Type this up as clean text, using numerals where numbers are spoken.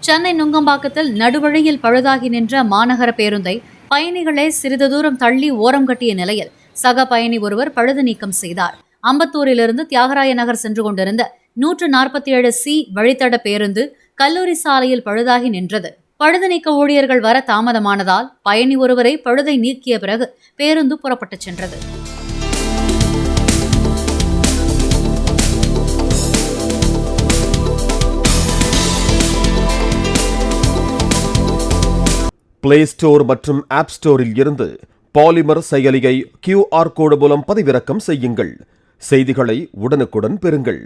சென்னை நுங்கம்பாக்கத்தில் நடுவழியில் பழுதாகி நின்ற மாநகர பேருந்தை பயணிகளே சிறிது தூரம் தள்ளி ஓரம் கட்டிய நிலையில் சக பயணி ஒருவர் பழுது நீக்கம் செய்தார். அம்பத்தூரிலிருந்து தியாகராய நகர் சென்று கொண்டிருந்த 147C வழித்தட பேருந்து கல்லூரி சாலையில் பழுதாகி நின்றது. பழுது நீக்க ஊழியர்கள் வர தாமதமானதால் பயணி ஒருவரை பழுதை நீக்கிய பிறகு பேருந்து புறப்பட்டுச் சென்றது. பிளே ஸ்டோர் மற்றும் ஆப் ஸ்டோரில் இருந்து பாலிமர் செயலியை QR கோடு மூலம் பதிவிறக்கம் செய்யுங்கள். செய்திகளை உடனுக்குடன் பெறுங்கள்.